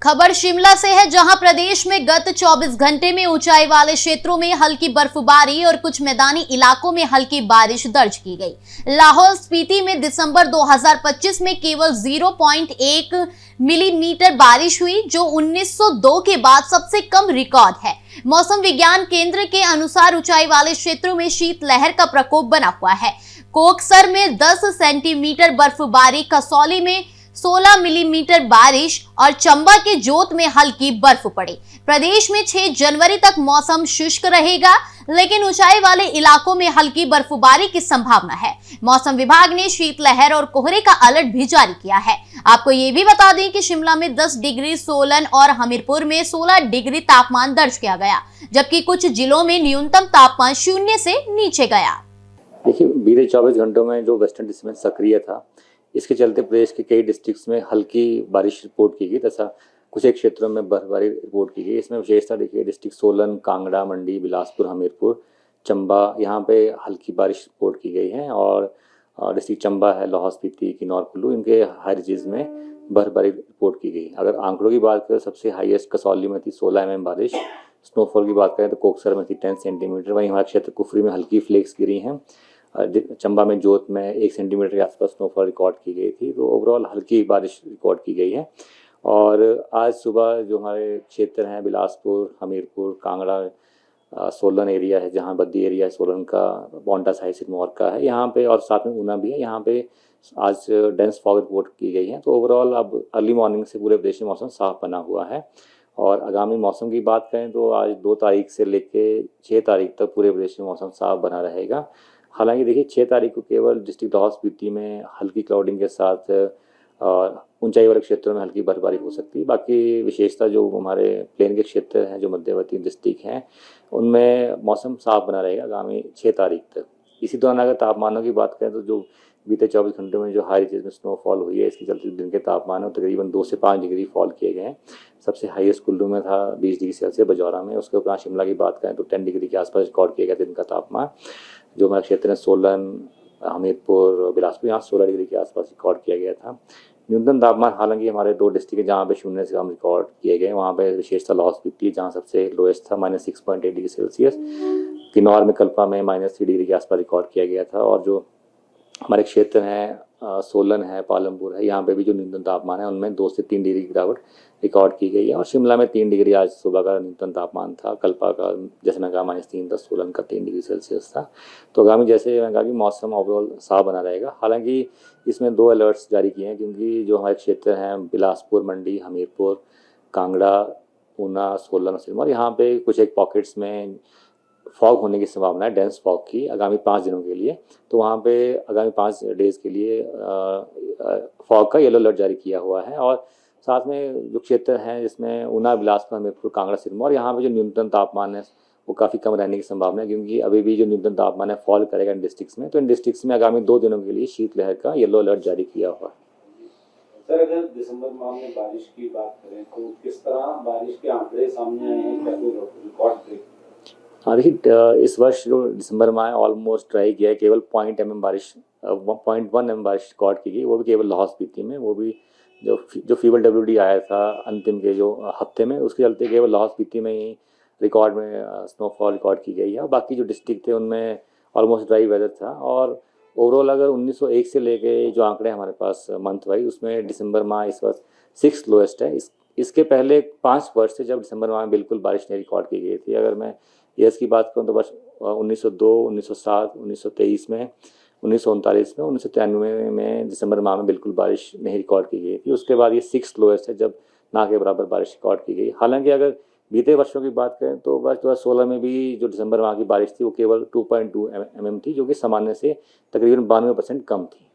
खबर शिमला से है, जहां प्रदेश में गत 24 घंटे में ऊंचाई वाले क्षेत्रों में हल्की बर्फबारी और कुछ मैदानी इलाकों में हल्की बारिश दर्ज की गई। लाहौल स्पीति में दिसंबर 2025 में केवल 0.1 मिलीमीटर बारिश हुई, जो 1902 के बाद सबसे कम रिकॉर्ड है। मौसम विज्ञान केंद्र के अनुसार ऊंचाई वाले क्षेत्रों में शीतलहर का प्रकोप बना हुआ है। कोकसर में 10 सेंटीमीटर बर्फबारी, कसौली में 16 मिलीमीटर बारिश और चंबा के जोत में हल्की बर्फ पड़ी। प्रदेश में 6 जनवरी तक मौसम शुष्क रहेगा, लेकिन ऊंचाई वाले इलाकों में हल्की बर्फबारी की संभावना है। मौसम विभाग ने शीतलहर और कोहरे का अलर्ट भी जारी किया है। आपको ये भी बता दें कि शिमला में 10 डिग्री, सोलन और हमीरपुर में 16 डिग्री तापमान दर्ज किया गया, जबकि कुछ जिलों में न्यूनतम तापमान 0 से नीचे गया। देखिए, बीते 24 घंटों में जो वेस्टर्न डिस्टर्बेंस सक्रिय था, इसके चलते प्रदेश के कई डिस्ट्रिक्ट्स में हल्की बारिश रिपोर्ट की गई तथा कुछ एक क्षेत्रों में बर्फबारी रिपोर्ट की गई। इसमें विशेषता देखिए, डिस्ट्रिक्ट सोलन, कांगड़ा, मंडी, बिलासपुर, हमीरपुर, चंबा, यहाँ पे हल्की बारिश रिपोर्ट की गई है। और डिस्ट्रिक्ट चंबा है, लाहौल स्पीति, किन्नौर, कुल्लू, इनके हर चीज़ में बर्फबारी रिपोर्ट की गई। अगर आंकड़ों की बात करें, सबसे हाईएस्ट कसौली में थी 16 mm बारिश। स्नोफॉल की बात करें तो कोकसर में थी 10 सेंटीमीटर। वहीं हमारे क्षेत्र कुफरी में हल्की फ्लेक्स गिरी हैं। चंबा में जोत में 1 सेंटीमीटर के आसपास स्नोफॉल रिकॉर्ड की गई थी। तो ओवरऑल हल्की बारिश रिकॉर्ड की गई है। और आज सुबह जो हमारे क्षेत्र हैं, बिलासपुर, हमीरपुर, कांगड़ा, सोलन एरिया है, जहां बद्दी एरिया है सोलन का, पोंटा साहिब सिरमौर का है यहाँ पे, और साथ में ऊना भी है, यहाँ पे आज डेंस फॉग रिपोर्ट की गई है। तो ओवरऑल अब अर्ली मॉर्निंग से पूरे प्रदेश में मौसम साफ बना हुआ है। और आगामी मौसम की बात करें तो आज 2 तारीख से लेकर 6 तारीख तक पूरे प्रदेश में मौसम साफ बना रहेगा। हालांकि देखिए, 6 तारीख को केवल डिस्ट्रिक्ट लाहौल स्पीति में हल्की क्लाउडिंग के साथ ऊंचाई वाले क्षेत्रों में हल्की बर्फबारी हो सकती है। बाकी विशेषता जो हमारे प्लेन के क्षेत्र हैं, जो मध्यवर्ती डिस्ट्रिक्ट हैं, उनमें मौसम साफ बना रहेगा आगामी 6 तारीख तक। इसी दौरान अगर तापमानों की बात करें तो जो बीते 24 घंटों में जो हाई रेंज में स्नोफॉल हुई है, इसके चलते दिन के तापमान तकरीबन 2 से 5 डिग्री फॉल किए गए हैं। सबसे हाईएस्ट कुल्लू में था 20 डिग्री सेल्सियस बजौरा में। उसके उपरांत शिमला की बात करें तो 10 डिग्री के आसपास रिकॉर्ड किया गया दिन का तापमान। जो हमारे क्षेत्र है सोलन, हमीरपुर, बिलासपुर, यहाँ 16 डिग्री के आसपास रिकॉर्ड किया गया था। न्यूनतम तापमान हालांकि हमारे 2 डिस्ट्रिक्ट है जहाँ पे 0 से कम रिकॉर्ड किए गए, वहाँ पे विशेषता लाहौल स्पीति जहाँ सबसे लोएस्ट था -6.8 डिग्री सेल्सियस। किन्नौर में कल्पा में -3 डिग्री के आसपास रिकॉर्ड किया गया था। और जो हमारे क्षेत्र हैं, सोलन है, पालमपुर है, यहाँ पे भी जो न्यूनतम तापमान है उनमें 2 से 3 डिग्री की गिरावट रिकॉर्ड की गई है। और शिमला में 3 डिग्री आज सुबह का न्यूनतम तापमान था। कल्पा का, जैसे मैं कहा, -3 था, सोलन का 3 डिग्री सेल्सियस था। तो आगामी, जैसे मैं कहा कि मौसम ओवरऑल साफ बना रहेगा। हालांकि इसमें 2 अलर्ट्स जारी किए हैं, क्योंकि जो हमारे क्षेत्र हैं बिलासपुर, मंडी, हमीरपुर, कांगड़ा, ऊना, सोलन और सिरमौर, यहाँ पे कुछ एक पॉकेट्स में फॉग होने की संभावना है, डेंस फॉग की, आगामी 5 दिनों के लिए। तो वहाँ पे आगामी 5 डेज के लिए फॉग का येलो अलर्ट जारी किया हुआ है। और साथ में जो क्षेत्र हैं जिसमें ऊना, बिलासपुर, हमीरपुर, कांगड़ा, सिरमौर, यहाँ पे जो न्यूनतम तापमान है वो काफ़ी कम रहने की संभावना है, क्योंकि अभी भी जो न्यूनतम तापमान है फॉल करेगा इन डिस्ट्रिक्ट्स में। तो इन डिस्ट्रिक्ट्स में आगामी 2 दिनों के लिए शीतलहर का येलो अलर्ट जारी किया हुआ है। सर, अगर दिसंबर माह में बारिश की बात करें तो किस तरह बारिश के आंकड़े सामने आए हैं, क्या कोई रिकॉर्ड ब्रेक? हाँ देखिए, इस वर्ष जो दिसंबर माह ऑलमोस्ट ट्राई किया है, केवल 0.1 mm बारिश रिकॉर्ड की गई, वो भी केवल लाहौल स्पीति में। वो भी जो फीवर WD आया था अंतिम के जो हफ्ते में, उसके चलते केवल लाहौल स्पीति में ही रिकॉर्ड में स्नोफॉल रिकॉर्ड की गई है। और बाकी जो डिस्ट्रिक्ट थे उनमें ऑलमोस्ट ड्राई वेदर था। और ओवरऑल अगर 1901 से लेके जो आंकड़े हमारे पास मंथ वाइज, उसमें दिसंबर माह इस वर्ष 6th लोएस्ट है। इसके पहले 5 वर्ष से जब दिसंबर माह में बिल्कुल बारिश नहीं रिकॉर्ड की गई थी। अगर मैं ईयर्स की बात करूँ तो बस 1902, 1907, 1923 में, 1939 में, 1993 में दिसंबर माह में बिल्कुल बारिश नहीं रिकॉर्ड की गई थी। उसके बाद ये 6th लोएस्ट है जब ना के बराबर बारिश रिकॉर्ड की गई। हालांकि अगर बीते वर्षों की बात करें तो वर्ष 2016 में भी जो दिसंबर माह की बारिश थी वो केवल 2.2 mm थी, जो कि सामान्य से तकरीबन 92% कम थी।